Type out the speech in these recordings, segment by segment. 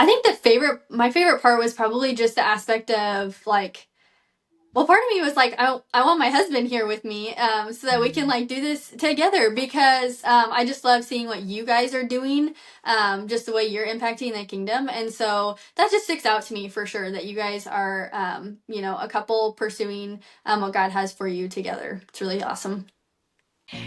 I think my favorite part was probably just the aspect of like, well, part of me was like, I want my husband here with me, so that we can like do this together because, I just love seeing what you guys are doing, just the way you're impacting the kingdom. And so that just sticks out to me for sure that you guys are, a couple pursuing, what God has for you together. It's really awesome.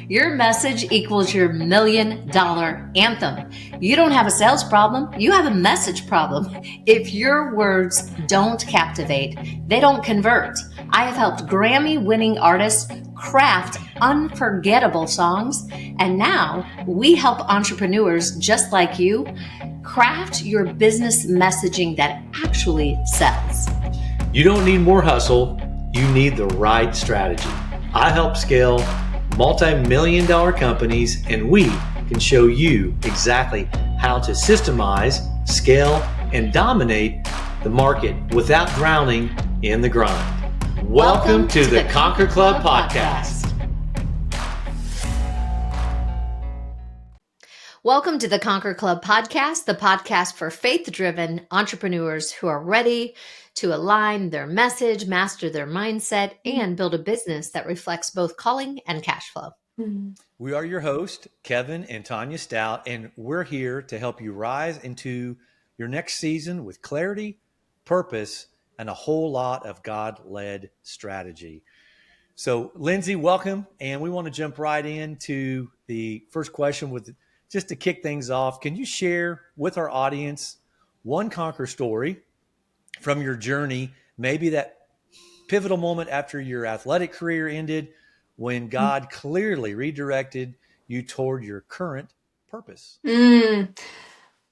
Your message equals your $1,000,000 anthem. You don't have a sales problem, you have a message problem. If your words don't captivate, they don't convert. I have helped Grammy-winning artists craft unforgettable songs, and now we help entrepreneurs just like you craft your business messaging that actually sells. You don't need more hustle, you need the right strategy. I help scale multi-million-dollar companies, and we can show you exactly how to systemize, scale, and dominate the market without drowning in the grind. Welcome to the Conquer Club podcast. Welcome to the Conquer Club podcast, the podcast for faith-driven entrepreneurs who are ready to align their message, master their mindset, and build a business that reflects both calling and cash flow. We are your hosts, Kevin and Tonya Stout, and we're here to help you rise into your next season with clarity, purpose, and a whole lot of God-led strategy. So, Linzie, welcome, and we want to jump right into the first question with just to kick things off. Can you share with our audience one Conquer story from your journey, maybe that pivotal moment after your athletic career ended when God clearly redirected you toward your current purpose?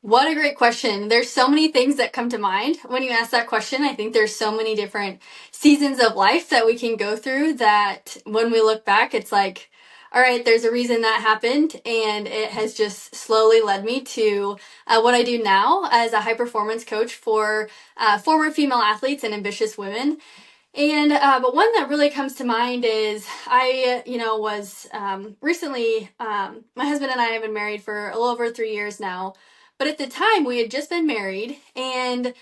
What a great question. There's so many things that come to mind when you ask that question. I think there's so many different seasons of life that we can go through that when we look back, it's like, all right, there's a reason that happened, and it has just slowly led me to what I do now as a high performance coach for former female athletes and ambitious women. And but one that really comes to mind is I, was recently, my husband and I have been married for a little over 3 years now. But at the time, we had just been married, and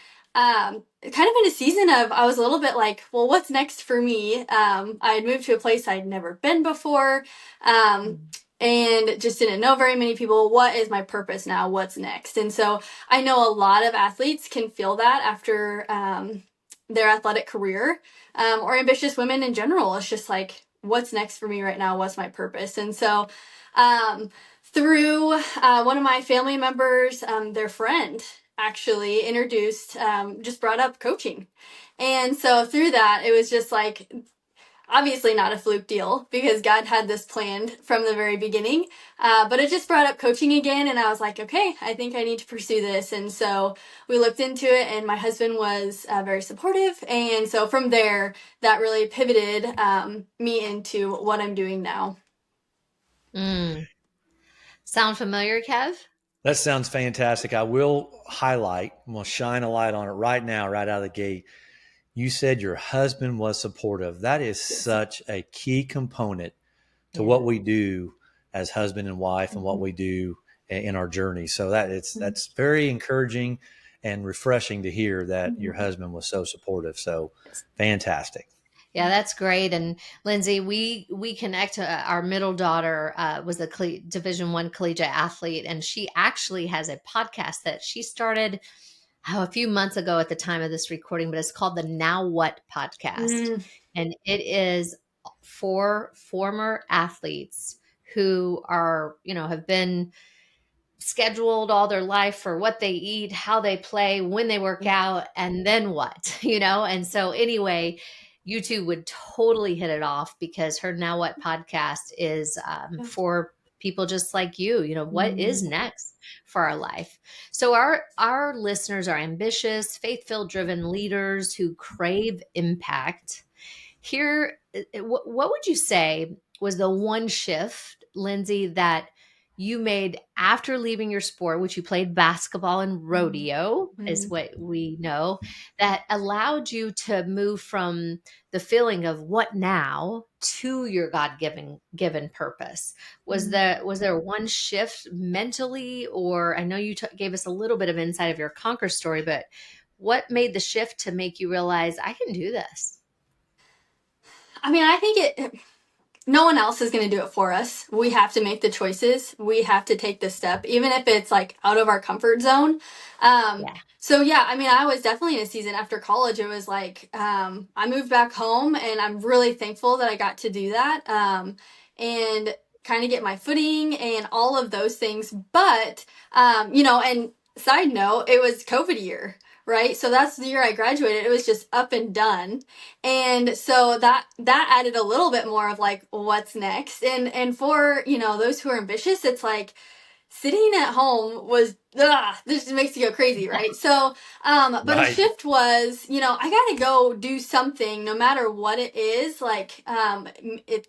kind of in a season of I was a little bit like, well, what's next for me? I had moved to a place I'd never been before, and just didn't know very many people. What is my purpose now? What's next? And so I know a lot of athletes can feel that after their athletic career, or ambitious women in general. It's just like, what's next for me right now? What's my purpose? And so through one of my family members, their friend actually introduced, just brought up coaching. And so through that, it was just like, obviously not a fluke deal because God had this planned from the very beginning. But it just brought up coaching again. And I was like, okay, I think I need to pursue this. And so we looked into it, and my husband was very supportive. And so from there, that really pivoted me into what I'm doing now. Sound familiar, Kev? That sounds fantastic. I will highlight, I'm going to shine a light on it right now, right out of the gate. You said your husband was supportive. That is such a key component to what we do as husband and wife and what we do in our journey. So that's very encouraging and refreshing to hear that your husband was so supportive. So fantastic. Yeah, that's great. And Linzie, we connect. Our middle daughter was a Division I collegiate athlete, and she actually has a podcast that she started a few months ago at the time of this recording, but it's called the Now What podcast. And it is for former athletes who are, have been scheduled all their life for what they eat, how they play, when they work out, and then what, And so anyway, you two would totally hit it off because her Now What podcast is for people just like you, what is next for our life. So our listeners are ambitious, faith-filled driven leaders who crave impact. Here, what would you say was the one shift, Linzie, that you made after leaving your sport, which you played basketball and rodeo, is Mhm. what we know, that allowed you to move from the feeling of what now to your God given purpose. Was there one shift mentally, or I know you gave us a little bit of insight of your Conquer story, but what made the shift to make you realize I can do this? I mean, I think no one else is going to do it for us. We have to make the choices. We have to take the step, even if it's like out of our comfort zone. Yeah. So yeah, I mean, I was definitely in a season after college. It was like, I moved back home and I'm really thankful that I got to do that. And kind of get my footing and all of those things. But, and side note, it was COVID year, right? So that's the year I graduated. It was just up and done. And so that added a little bit more of like what's next. And for, those who are ambitious, it's like sitting at home was this just makes you go crazy, right? So but the Right. shift was, I got to go do something no matter what it is, like it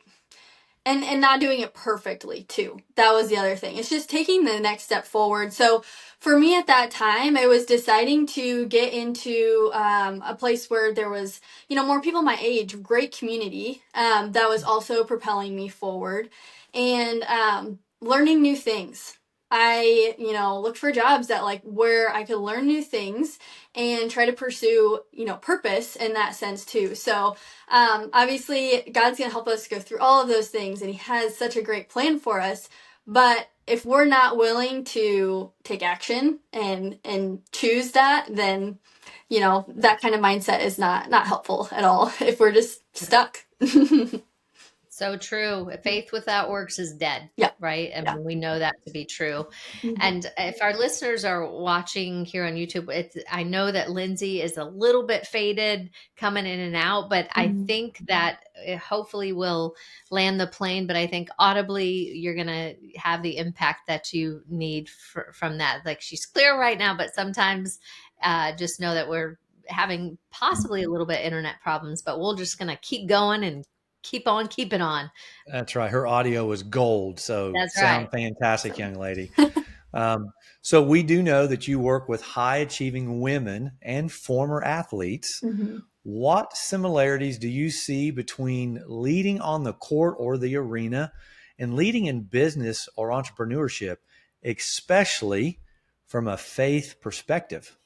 and not doing it perfectly too. That was the other thing. It's just taking the next step forward. So for me at that time, it was deciding to get into a place where there was, more people my age, great community, that was also propelling me forward, and learning new things. I, looked for jobs that like where I could learn new things and try to pursue, purpose in that sense too. So obviously, God's going to help us go through all of those things, and He has such a great plan for us. But if we're not willing to take action and choose that, then that kind of mindset is not helpful at all. If we're just stuck. So true. Faith without works is dead, Yeah, right? yeah. And we know that to be true. Mhm. And if our listeners are watching here on YouTube, I know that Linzie is a little bit faded coming in and out, but I Mhm. think that it hopefully will land the plane. But I think audibly, you're going to have the impact that you need from that. Like she's clear right now, but sometimes just know that we're having possibly a little bit internet problems, but we're just going to keep going and keep on keeping on. That's right. Her audio was gold. So That's sound right. fantastic, So. young lady. So we do know that you work with high achieving women and former athletes. Mhm. What similarities do you see between leading on the court or the arena and leading in business or entrepreneurship, especially from a faith perspective?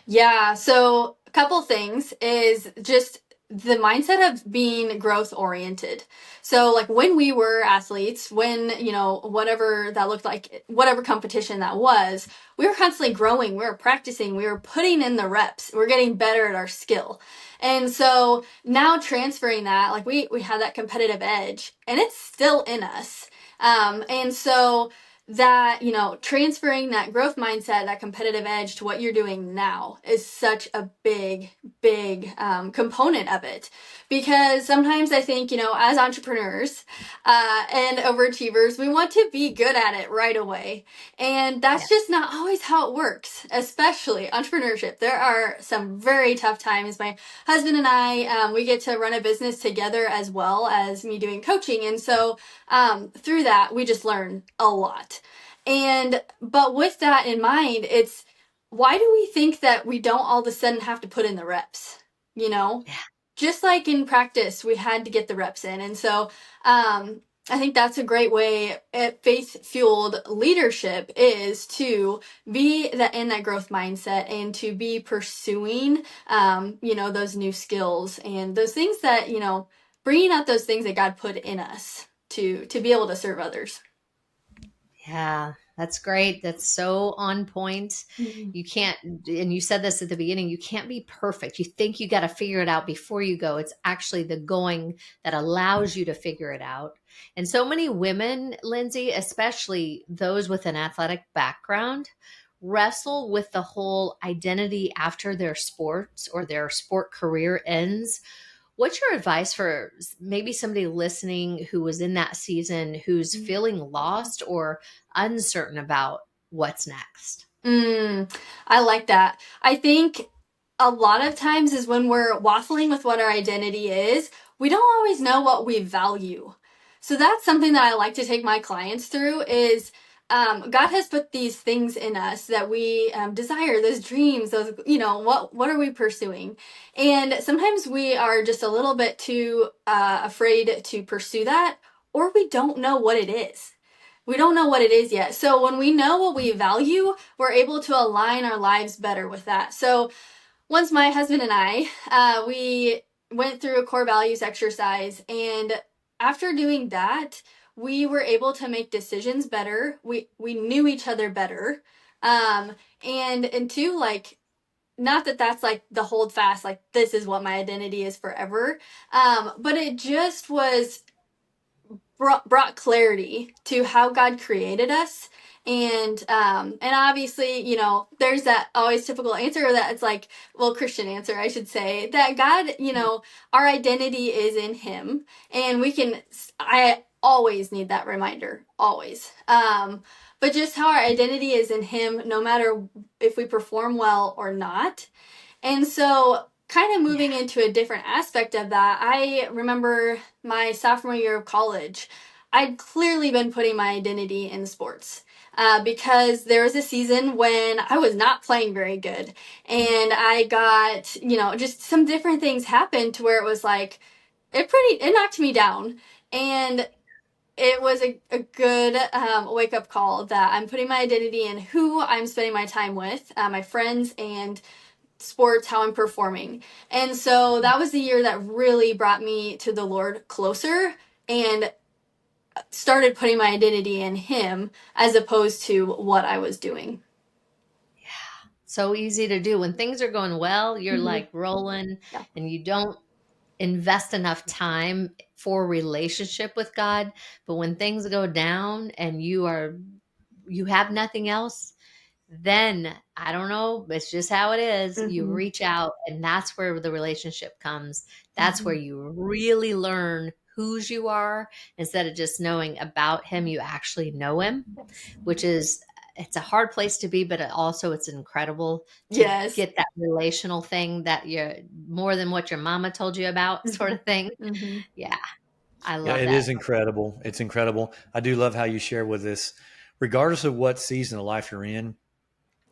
Yeah. So a couple things is just the mindset of being growth oriented. So like when we were athletes, when, whatever that looked like, whatever competition that was, we were constantly growing. We were practicing. We were putting in the reps. We're getting better at our skill. And so now transferring that, like we had that competitive edge and it's still in us. And so that, transferring that growth mindset, that competitive edge to what you're doing now is such a big component of it. Because sometimes I think, as entrepreneurs and overachievers, we want to be good at it right away. And Yeah. that's just not always how it works, especially entrepreneurship. There are some very tough times. My husband and I, we get to run a business together as well as me doing coaching. And so through that, we just learn a lot. But with that in mind, it's why do we think that we don't all of a sudden have to put in the reps? You know, Yeah. just like in practice, we had to get the reps in. And so, I think that's a great way at faith fueled leadership is to be in that growth mindset and to be pursuing, those new skills and those things that, bringing out those things that God put in us to be able to serve others. Yeah, that's great. That's so on point. Mhm. You can't, and you said this at the beginning, you can't be perfect. You think you got to figure it out before you go. It's actually the going that allows you to figure it out. And so many women, Linzie, especially those with an athletic background, wrestle with the whole identity after their sports or their sport career ends. What's your advice for maybe somebody listening who was in that season who's feeling lost or uncertain about what's next? I like that. I think a lot of times is when we're waffling with what our identity is, we don't always know what we value. So that's something that I like to take my clients through is God has put these things in us that we desire, those dreams, those, what are we pursuing? And sometimes we are just a little bit too afraid to pursue that, or we don't know what it is. We don't know what it is yet. So when we know what we value, we're able to align our lives better with that. So once my husband and I, we went through a core values exercise, and after doing that, we were able to make decisions better. We knew each other better, and two, like, not that that's like the hold fast, like this is what my identity is forever, but it just was brought clarity to how God created us. And obviously, there's that always typical answer that it's like, well, Christian answer, I should say, that God, our identity is in Him, and I always need that reminder, always. But just how our identity is in Him, no matter if we perform well or not. And so, kind of moving into a different aspect of that, I remember my sophomore year of college, I'd clearly been putting my identity in sports. Because there was a season when I was not playing very good, and I got, just some different things happened to where it was like, it knocked me down. And it was a good wake up call that I'm putting my identity in who I'm spending my time with, my friends, and sports, how I'm performing. And so that was the year that really brought me to the Lord closer and started putting my identity in Him as opposed to what I was doing. Yeah. So easy to do. When things are going well, you're like rolling, Yeah. and you don't invest enough time for relationship with God. But when things go down and you have nothing else, then I don't know, it's just how it is. You reach out, and that's where the relationship comes. That's where you really learn whose you are. Instead of just knowing about Him, you actually know Him, which is, it's a hard place to be, but it's incredible to Yes. get that relational thing that you're more than what your mama told you about, sort of thing. Yeah. I Yeah, love it that. is incredible. It's incredible. I do love how you share with us, regardless of what season of life you're in,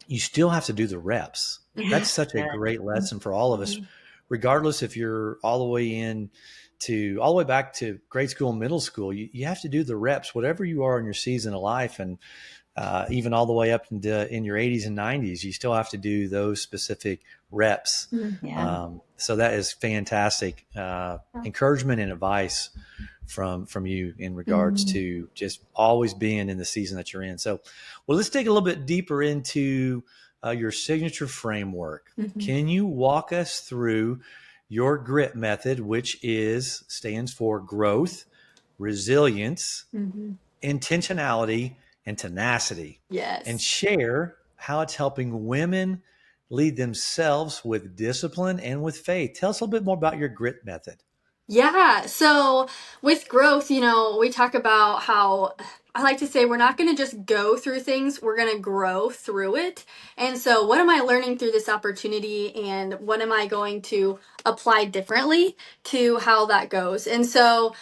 you still have to do the reps. That's such a Good. great lesson for all of us, regardless if you're all the way back to grade school and middle school. You have to do the reps, whatever you are in your season of life. And even all the way up in your 80s and 90s, you still have to do those specific reps. Yeah. So that is fantastic encouragement and advice from you in regards to just always being in the season that you're in. So, well, let's dig a little bit deeper into your signature framework. Can you walk us through your GRIT method, which stands for growth, resilience, intentionality, and tenacity? Yes. And share how it's helping women lead themselves with discipline and with faith. Tell us a little bit more about your GRIT method. Yeah. So with growth, we talk about how I like to say we're not going to just go through things, we're going to grow through it. And so, what am I learning through this opportunity, and what am I going to apply differently to how that goes? And so,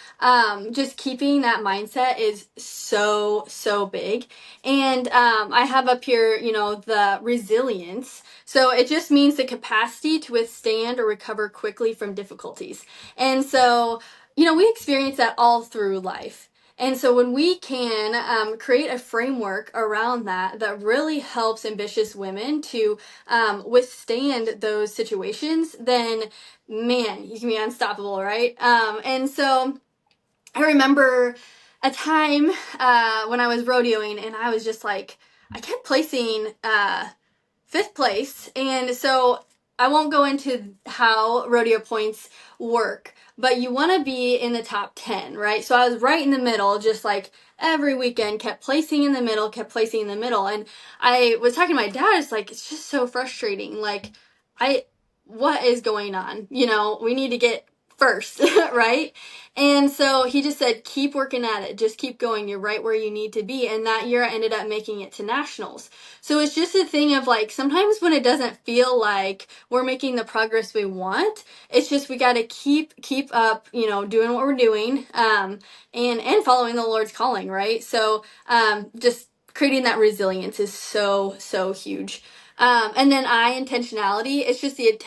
just keeping that mindset is so, so big. And I have up here, the resilience. So, it just means the capacity to withstand or recover quickly from difficulties. And so, we experience that all through life. And so when we can create a framework around that really helps ambitious women to withstand those situations, then man, you can be unstoppable, right? And so I remember a time when I was rodeoing, and I was just like, I kept placing fifth place. And so I won't go into how rodeo points work, but you want to be in the top 10, right? So I was right in the middle, just like every weekend, kept placing in the middle, kept placing in the middle. And I was talking to my dad, it's like, it's just so frustrating. Like, what is going on? We need to get first, right? And so he just said, keep working at it. Just keep going. You're right where you need to be. And that year I ended up making it to nationals. So it's just a thing of like, sometimes when it doesn't feel like we're making the progress we want, it's just, we got to keep up, doing what we're doing, and following the Lord's calling, right? So, just creating that resilience is so, so huge. And then intentionality, it's just the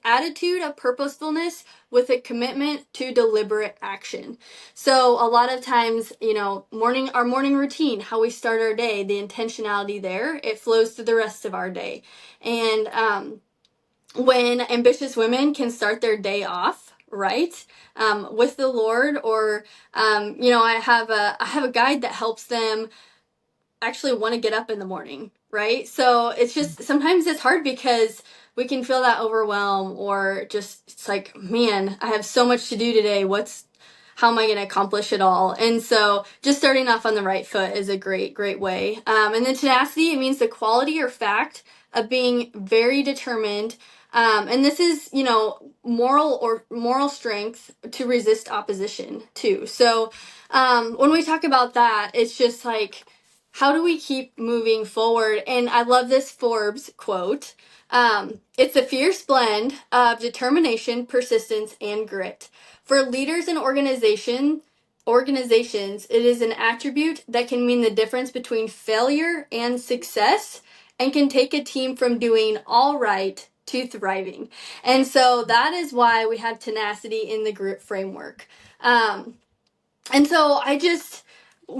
attitude of purposefulness with a commitment to deliberate action. So a lot of times, our morning routine, how we start our day, the intentionality there, it flows through the rest of our day. And when ambitious women can start their day off right, with the Lord, or I have a guide that helps them actually want to get up in the morning, right? So it's just, sometimes it's hard because we can feel that overwhelm, or just, it's like, man, I have so much to do today. How am I going to accomplish it all? And so just starting off on the right foot is a great way. And then tenacity, it means the quality or fact of being very determined. And this is, moral strength to resist opposition too. So, when we talk about that, it's just like, how do we keep moving forward? And I love this Forbes quote. It's a fierce blend of determination, persistence, and grit. For leaders and organizations, it is an attribute that can mean the difference between failure and success, and can take a team from doing all right to thriving. And so that is why we have tenacity in the grit framework. And so I just,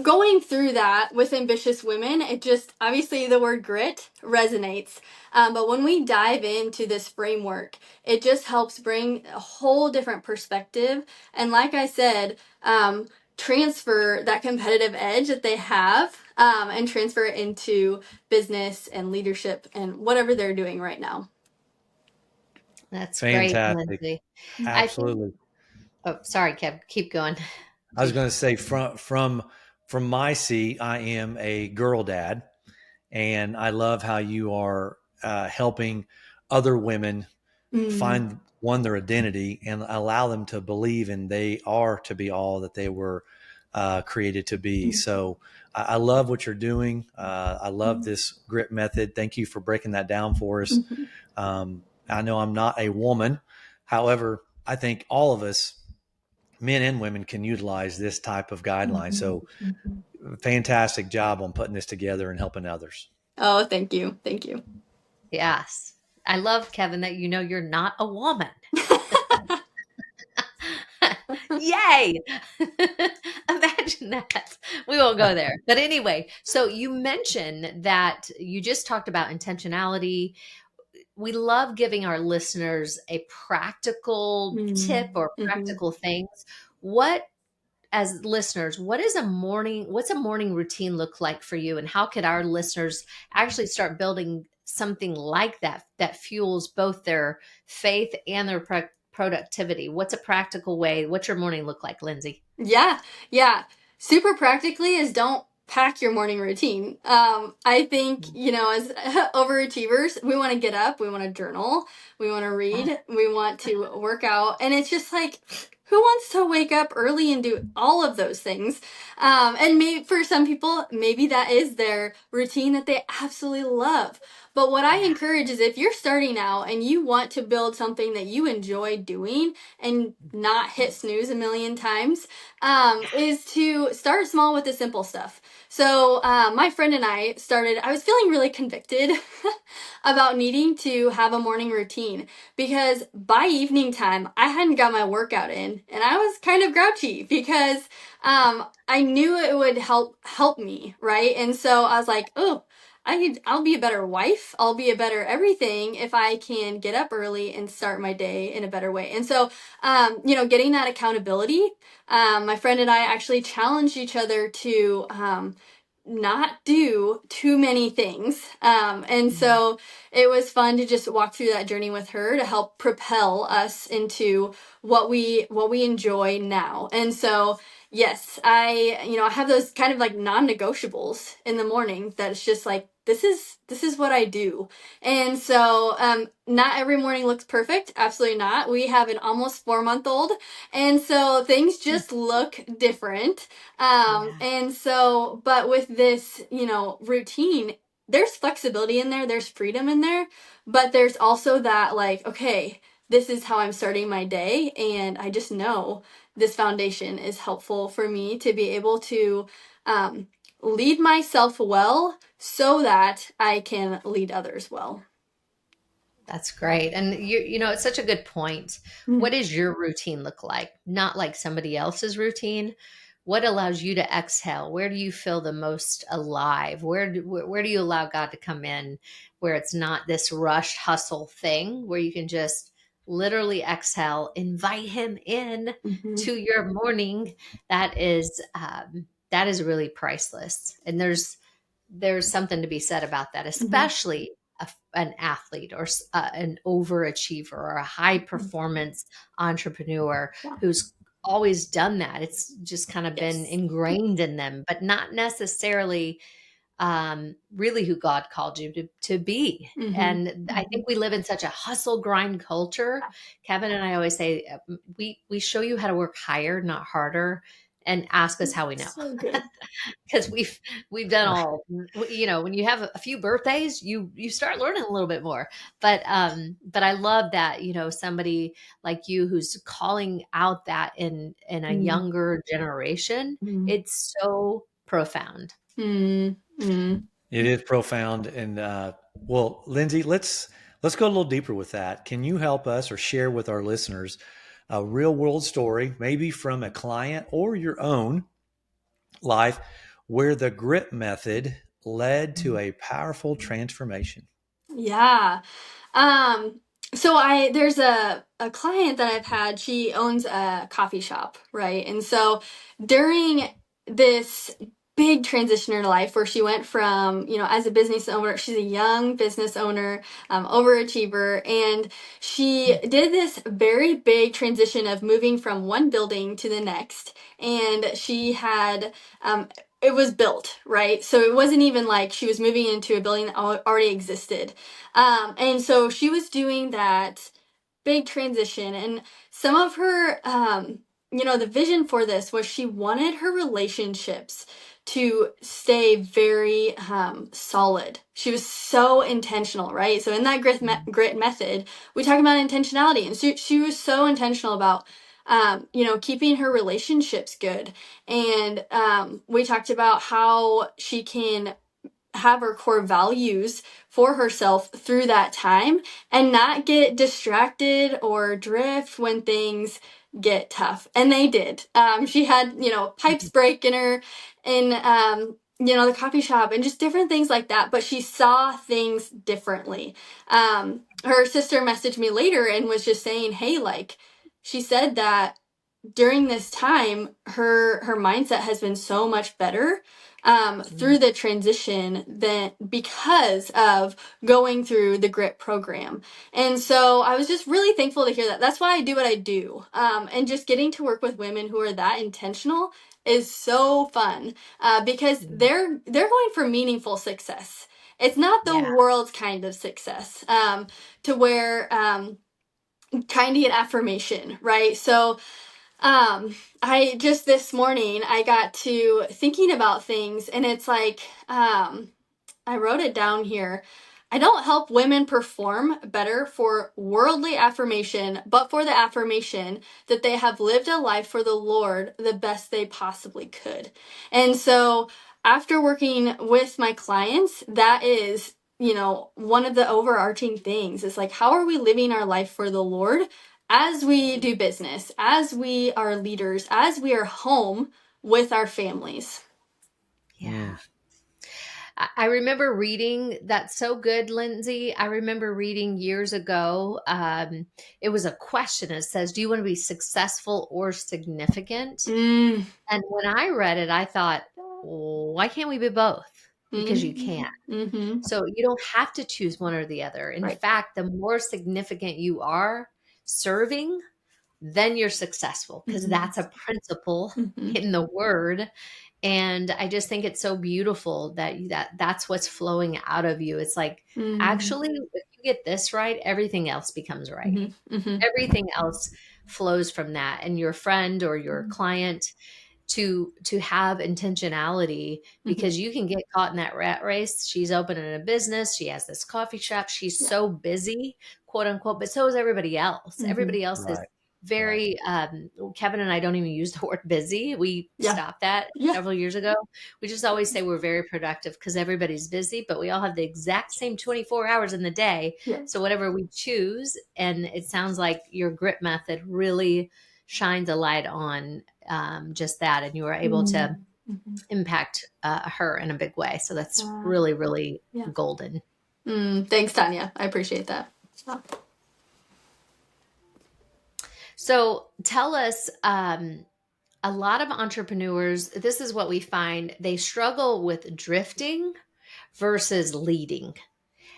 going through that with ambitious women, it just, obviously the word grit resonates. But when we dive into this framework, it just helps bring a whole different perspective. And like I said, transfer that competitive edge that they have, and transfer it into business and leadership and whatever they're doing right now. That's great, Fantastic. Lindsay. I think, Absolutely. oh, sorry, Kev, keep going. I was going to say from my seat, I am a girl dad, and I love how you are helping other women Mm. find their identity and allow them to believe and they are to be all that they were created to be. So I love what you're doing. I love this grit method. Thank you for breaking that down for us. I know I'm not a woman. However, I think all of us, men and women, can utilize this type of guideline. So fantastic job on putting this together and helping others. Oh, thank you. Thank you. Yes. I love, Kevin, that you're not a woman. Yay! Imagine that. We won't go there. But anyway, so you mentioned that you just talked about intentionality. We love giving our listeners a practical tip or Mm-hmm. practical things. What, as listeners, what's a morning routine look like for you? And how could our listeners actually start building something like that fuels both their faith and their productivity? What's a practical way? What's your morning look like, Lindsay? Yeah. Super practically is, don't pack your morning routine. I think, as overachievers, we want to get up, we want to journal, we want to read, we want to work out. And it's just like, who wants to wake up early and do all of those things? And maybe for some people, maybe that is their routine that they absolutely love. But what I encourage is, if you're starting out and you want to build something that you enjoy doing and not hit snooze a million times, is to start small with the simple stuff. So my friend and I was feeling really convicted about needing to have a morning routine, because by evening time, I hadn't got my workout in, and I was kind of grouchy because I knew it would help me, right? And so I was like, oh, I'll be a better wife. I'll be a better everything if I can get up early and start my day in a better way. And so, getting that accountability, my friend and I actually challenged each other to not do too many things. And so it was fun to just walk through that journey with her to help propel us into what we enjoy now. And so, yes, I have those kind of like non-negotiables in the morning that it's just like, this is what I do. And so not every morning looks perfect. Absolutely not. We have an almost 4-month-old. And so things just look different. Yeah. And so, but with this, routine, there's flexibility in there, there's freedom in there, but there's also that like, okay, this is how I'm starting my day. And I just know this foundation is helpful for me to be able to um, lead myself well so that I can lead others well. That's great. And it's such a good point. What does your routine look like? Not like somebody else's routine. What allows you to exhale? Where do you feel the most alive? Where do you allow God to come in where it's not this rushed hustle thing where you can just literally exhale, invite him in Mm-hmm. to your morning? That is really priceless. And there's something to be said about that, Mm-hmm. especially an athlete or an overachiever or a high performance entrepreneur Yeah. who's always done that. It's just kind of been Yes. ingrained in them, but not necessarily really who God called you to be. Mm-hmm. And I think we live in such a hustle grind culture. Kevin and I always say, we show you how to work higher, not harder, and ask us how we know. So good. Because we've done all, when you have a few birthdays, you start learning a little bit more. But I love that, somebody like you who's calling out that in a Mm-hmm. younger generation. It's so profound. Mm-hmm. It is profound. And well, Lindsay, let's go a little deeper with that. Can you help us or share with our listeners a real world story, maybe from a client or your own life, where the grit method led to a powerful transformation? Yeah. Um, so there's a client that I've had, she owns a coffee shop, right? And so during this big transition in her life where she went from, as a business owner, she's a young business owner, overachiever, and she did this very big transition of moving from one building to the next. And she had, it was built, right? So it wasn't even like she was moving into a building that already existed. And so she was doing that big transition. And some of her, the vision for this was she wanted her relationships to stay very solid. She was so intentional, right? So in that grit method, we talk about intentionality. And so she was so intentional about, keeping her relationships good. And we talked about how she can have her core values for herself through that time and not get distracted or drift when things get tough. And they did. She had, pipes break in the coffee shop and just different things like that. But she saw things differently. Her sister messaged me later and was just saying, hey, like, she said that during this time, her mindset has been so much better through the transition than because of going through the grit program. And so I was just really thankful to hear that. That's why I do what I do. And just getting to work with women who are that intentional is so fun because they're going for meaningful success. It's not the Yeah. world's kind of success to where trying to get affirmation, right? So I just this morning I got to thinking about things and it's like I wrote it down here. I don't help women perform better for worldly affirmation, but for the affirmation that they have lived a life for the Lord the best they possibly could. And so after working with my clients, that is, one of the overarching things is like, how are we living our life for the Lord as we do business, as we are leaders, as we are home with our families? Yeah. I remember reading that's so good, Lindsay. I remember reading years ago. It was a question. It says, "Do you want to be successful or significant?" Mm. And when I read it, I thought, why can't we be both? Because you Mm-hmm. can. Mm-hmm. So you don't have to choose one or the other. In Right. fact, the more significant you are serving, then you're successful, because that's a principle in the word. And I just think it's so beautiful that that's what's flowing out of you. It's like, actually, if you get this right, everything else becomes right. Everything else flows from that. And your friend or your client, to have intentionality, because you can get caught in that rat race. She's opening a business, she has this coffee shop, she's so busy, quote unquote, but so is everybody else. Everybody else is Right. very Kevin and I don't even use the word busy. We stopped that several years ago. We just always say we're very productive, because everybody's busy, but we all have the exact same 24 hours in the day. So whatever we choose, and it sounds like your grit method really shines a light on just that, and you were able to impact her in a big way. So that's really, really golden. Thanks, Tonya. I appreciate that. So tell us, a lot of entrepreneurs, this is what we find, they struggle with drifting versus leading.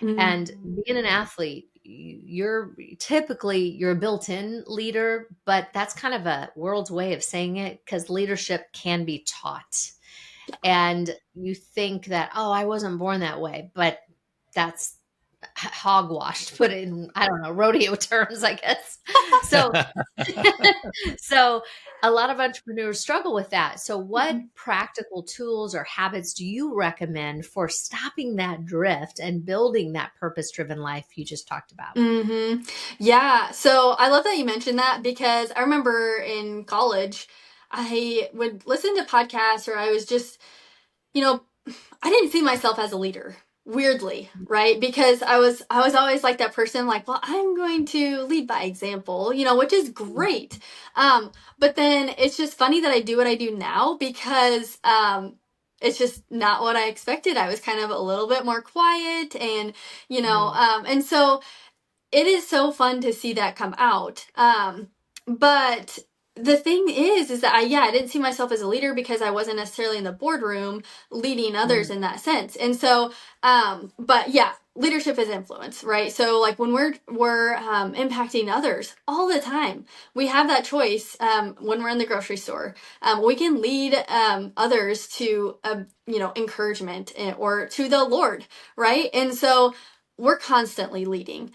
And being an athlete, you're a built-in leader, but that's kind of a world's way of saying it, because leadership can be taught. And you think that, oh, I wasn't born that way, but that's hogwash, to put it in, I don't know, rodeo terms, I guess. So, so a lot of entrepreneurs struggle with that. So what practical tools or habits do you recommend for stopping that drift and building that purpose-driven life you just talked about? Yeah. So I love that you mentioned that, because I remember in college, I would listen to podcasts, or I was just, I didn't see myself as a leader, weirdly, right? Because I was always like that person, like, well, I'm going to lead by example, which is great. But then it's just funny that I do what I do now, because it's just not what I expected. I was kind of a little bit more quiet, and and so it is so fun to see that come out. But the thing is that I didn't see myself as a leader, because I wasn't necessarily in the boardroom leading others in that sense. And so, but yeah, leadership is influence, right? So like when we're impacting others all the time, we have that choice. When we're in the grocery store, we can lead others to encouragement, or to the Lord, right? And so we're constantly leading.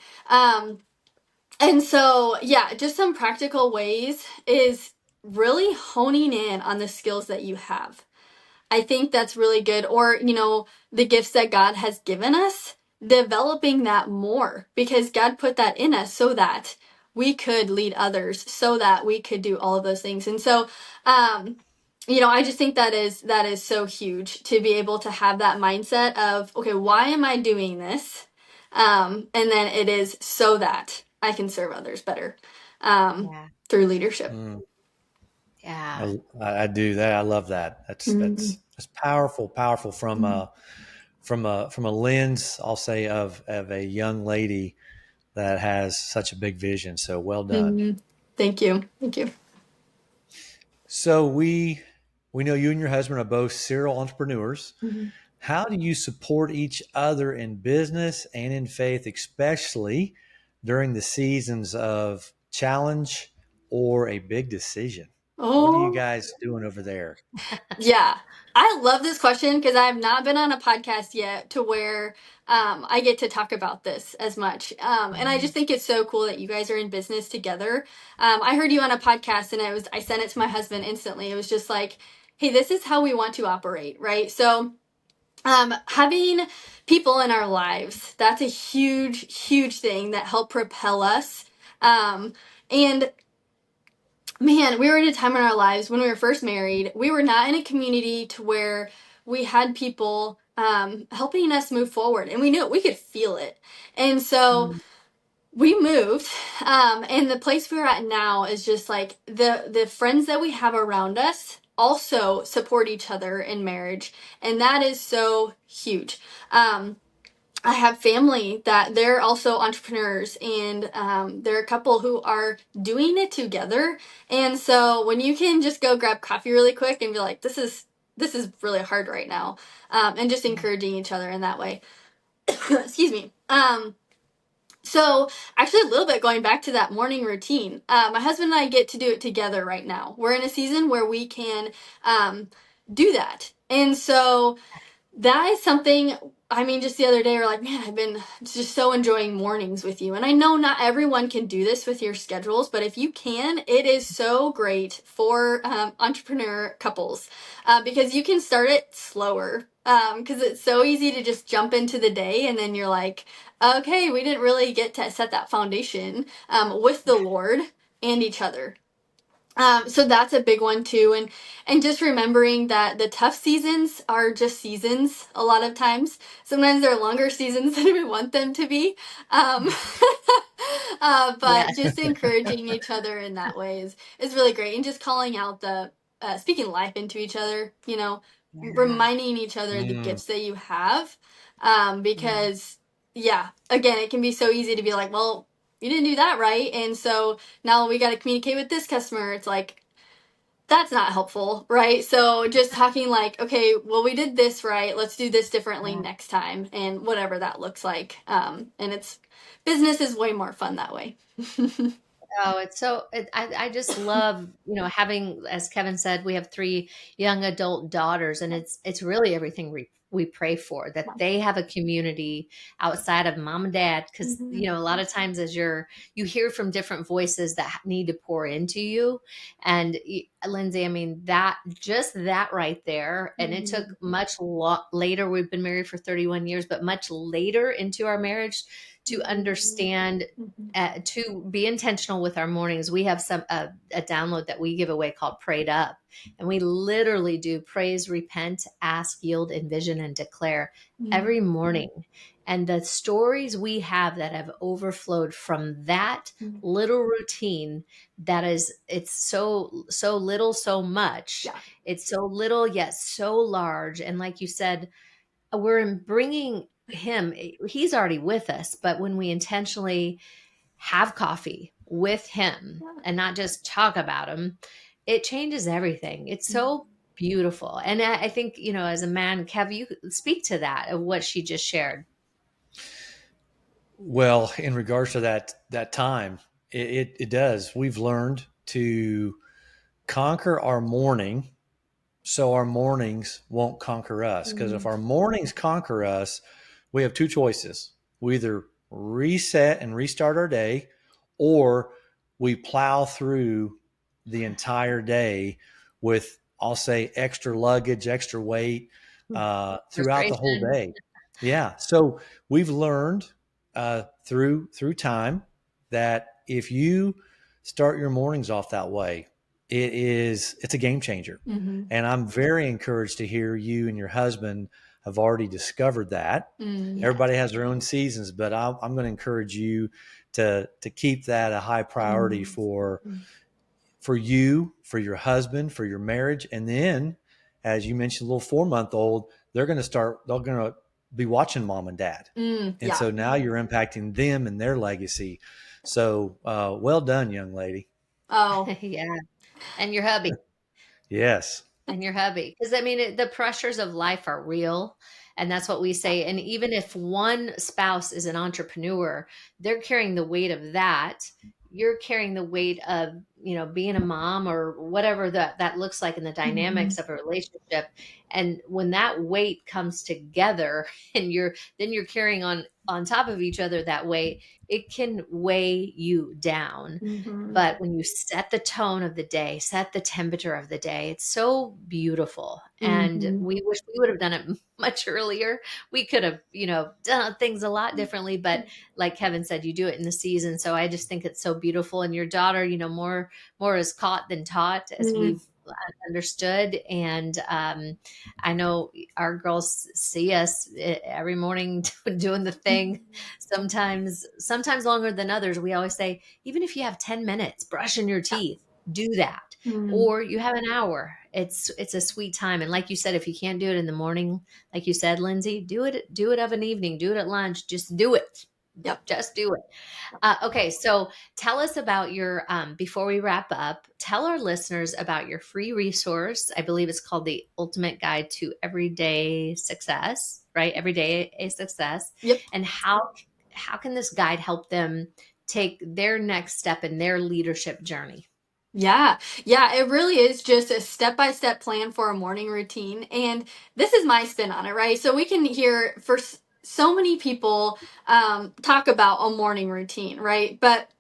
And so, yeah, just some practical ways is really honing in on the skills that you have. I think that's really good. Or, the gifts that God has given us, developing that more, because God put that in us so that we could lead others, so that we could do all of those things. And so, I just think that is so huge, to be able to have that mindset of, okay, why am I doing this? And then it is so that I can serve others better through leadership. Yeah. I do that. I love that. That's powerful from a lens, I'll say, of a young lady that has such a big vision. So well done. Thank you. Thank you. So we know you and your husband are both serial entrepreneurs. How do you support each other in business and in faith, especially during the seasons of challenge or a big decision? What are you guys doing over there? Yeah. I love this question, because I have not been on a podcast yet to where I get to talk about this as much. And I just think it's so cool that you guys are in business together. I heard you on a podcast, and I sent it to my husband instantly. It was just like, hey, this is how we want to operate, right? So having people in our lives, that's a huge, huge thing that help propel us. And man, we were in a time in our lives when we were first married. We were not in a community to where we had people helping us move forward, and we knew it. We could feel it. And so we moved, and the place we're at now is just like the friends that we have around us also support each other in marriage, and that is so huge. I have family that they're also entrepreneurs, and they're a couple who are doing it together. And so when you can just go grab coffee really quick and be like, this is really hard right now, and just encouraging each other in that way. Excuse me. So, actually, a little bit going back to that morning routine. My husband and I get to do it together right now. We're in a season where we can do that. And so, that is something, I mean, just the other day, we're like, man, I've been just so enjoying mornings with you. And I know not everyone can do this with your schedules, but if you can, it is so great for entrepreneur couples because you can start it slower. Because it's so easy to just jump into the day and then you're like, okay, we didn't really get to set that foundation with the Lord and each other. So that's a big one too, and just remembering that the tough seasons are just seasons. A lot of times, sometimes they're longer seasons than we want them to be. Um, but Yes. just encouraging each other in that way is really great, and just calling out the speaking life into each other. You know, Yeah. reminding each other the Mm. gifts that you have, Mm. because yeah, again, it can be so easy to be like, well, you didn't do that right, and so now we got to communicate with this customer. It's like, that's not helpful, right? So just talking like, okay, well, we did this right. Let's do this differently Yeah. next time, and whatever that looks like. And it's business is way more fun that way. Oh, it's so I just love, having, as Kevin said, we have three young adult daughters, and it's really everything we pray for, that they have a community outside of mom and dad, because Mhm. a lot of times as you hear from different voices that need to pour into you. And Lindsay, I mean, that right there, and it took Mhm. much later. We've been married for 31 years, but much later into our marriage to Mhm. understand, Mhm. to be intentional with our mornings. We have a download that we give away called Prayed Up, and we literally do praise, repent, ask, yield, envision, and declare every Mhm. morning. And the stories we have that have overflowed from that little routine, it's so little, so much. Yeah. It's so little yet so large. And like you said, we're bringing him, he's already with us, but when we intentionally have coffee with him and not just talk about him, it changes everything. It's so beautiful. And I think, as a man, Kev, you speak to that, of what she just shared. Well, in regards to that time, it does. We've learned to conquer our morning so our mornings won't conquer us. Because if Mhm. our mornings conquer us, we have two choices. We either reset and restart our day, or we plow through the entire day with, I'll say, extra luggage, extra weight throughout the whole Frustration. day. Yeah. So we've learned through time that if you start your mornings off that way, it's a game changer. Mhm. And I'm very encouraged to hear you and your husband have already discovered that. Mm. Yes. Everybody has their own seasons, but I'm going to encourage you to keep that a high priority Mhm. for you, for your husband, for your marriage. And then, as you mentioned, a little 4 month old, they're going to be watching mom and dad. And Yeah. so now you're impacting them and their legacy. So well done, young lady. Oh. Yeah. And your hubby. Yes. And your hubby, because I mean, the pressures of life are real, and that's what we Yeah. say. And even if one spouse is an entrepreneur, they're carrying the weight of that. You're carrying the weight of, being a mom, or whatever that looks like in the Mhm. dynamics of a relationship. And when that weight comes together, and you're carrying on top of each other that weight, it can weigh you down. Mhm. But when you set the tone of the day, set the temperature of the day, it's so beautiful. And Mhm. we wish we would have done it much earlier. We could have, done things a lot differently. But like Kevin said, you do it in the season. So I just think it's so beautiful. And your daughter, more is caught than taught, as Mhm. we've understood. And I know our girls see us every morning doing the thing, sometimes longer than others. We always say, even if you have 10 minutes brushing your teeth, do that. Mhm. Or you have an hour. It's a sweet time. And like you said, if you can't do it in the morning, like you said, Lindsay, do it of an evening, do it at lunch, just do it. Yep. Just do it. Okay, so tell us about your, before we wrap up, tell our listeners about your free resource. I believe it's called The Ultimate Guide to Everyday Success, right? Everyday a Success. Yep. And how can this guide help them take their next step in their leadership journey? Yeah, it really is just a step-by-step plan for a morning routine. And this is my spin on it, right? So we can hear so many people talk about a morning routine, right? But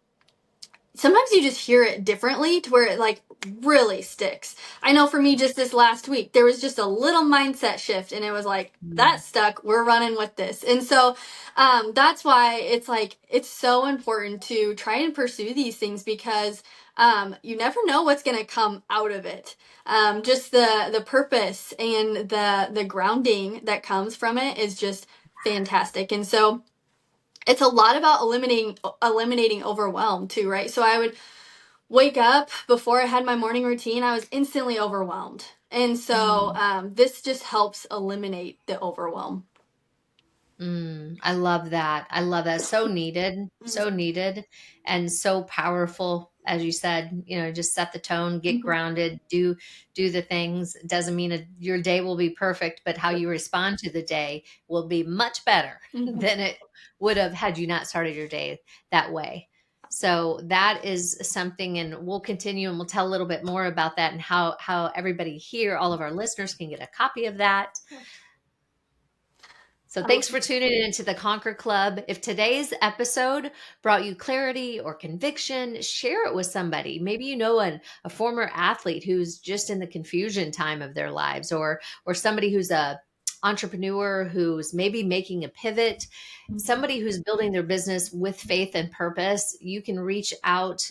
sometimes you just hear it differently to where it like really sticks. I know for me, just this last week, there was just a little mindset shift and it was like, that stuck, we're running with this. And so that's why it's like, it's so important to try and pursue these things because you never know what's going to come out of it. Just the purpose and the grounding that comes from it is just fantastic. And so it's a lot about eliminating overwhelm too, right? So I would wake up before I had my morning routine, I was instantly overwhelmed. And so this just helps eliminate the overwhelm. I love that. I love that. So needed, and so powerful. As you said, just set the tone, get grounded, do the things. It doesn't mean your day will be perfect, but how you respond to the day will be much better than it would have had you not started your day that way. So that is something, and we'll continue and we'll tell a little bit more about that and how everybody here, all of our listeners, can get a copy of that. So thanks for tuning into the Conquer Club. If today's episode brought you clarity or conviction, share it with somebody. Maybe you know a former athlete who's just in the confusion time of their lives, or somebody who's a entrepreneur who's maybe making a pivot, somebody who's building their business with faith and purpose. You can reach out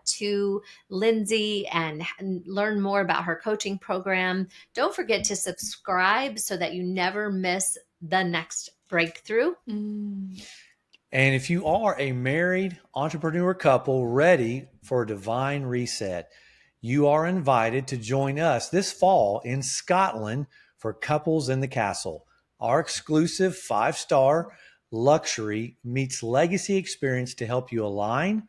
to Linzie and learn more about her coaching program. Don't forget to subscribe so that you never miss the next breakthrough. And if you are a married entrepreneur couple ready for a divine reset, you are invited to join us this fall in Scotland for Couples in the Castle. Our exclusive 5-star luxury meets legacy experience to help you align,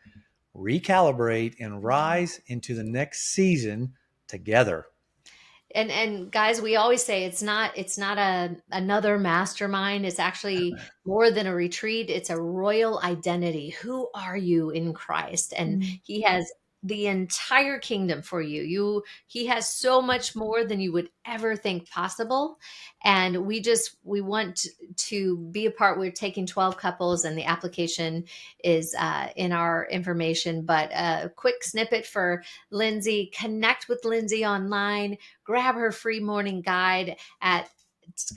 recalibrate, and rise into the next season together. And guys, we always say it's not another mastermind. It's actually more than a retreat. It's a royal identity. Who are you in Christ? And he has the entire kingdom for you. He has so much more than you would ever think possible. And we want to be a part. We're taking 12 couples, and the application is in our information. But a quick snippet for Linzie: connect with Linzie online, grab her free morning guide at,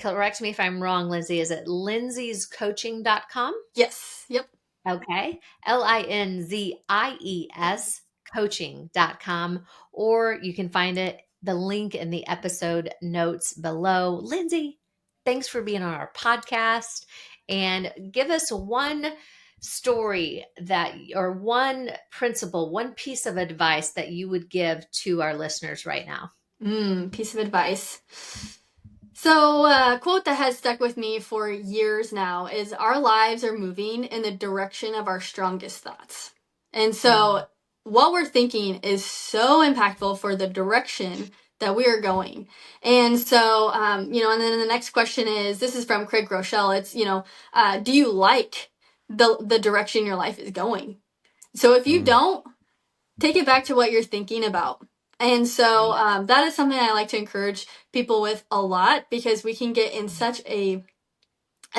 correct me if I'm wrong, Linzie, is it linziescoaching.com? Yes. Yep. Okay. LINZIES coaching.com, or you can find the link in the episode notes below. Linzie, thanks for being on our podcast, and give us one story or one principle, one piece of advice that you would give to our listeners right now. Piece of advice. So a quote that has stuck with me for years now is, our lives are moving in the direction of our strongest thoughts. And so what we're thinking is so impactful for the direction that we are going. And so, and then the next question is, this is from Craig Groeschel. It's, do you like the direction your life is going? So if you don't, take it back to what you're thinking about. And so that is something I like to encourage people with a lot, because we can get in such a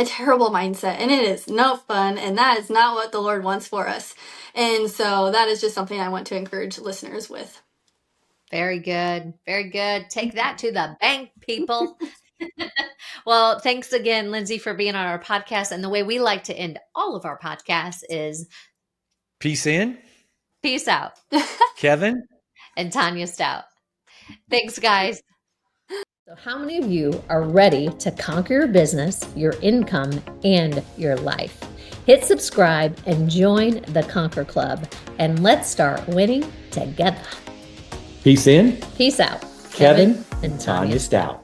terrible mindset, and it is no fun, and that is not what the Lord wants for us. And so that is just something I want to encourage listeners with. Very good. Very good. Take that to the bank, people. Well, thanks again, Linzie, for being on our podcast. And the way we like to end all of our podcasts is peace in, peace out. Kevin and Tonya Stout. Thanks, guys. So how many of you are ready to conquer your business, your income, and your life? Hit subscribe and join the Conquer Club, and let's start winning together. Peace in, peace out. Kevin and Tonya Stout.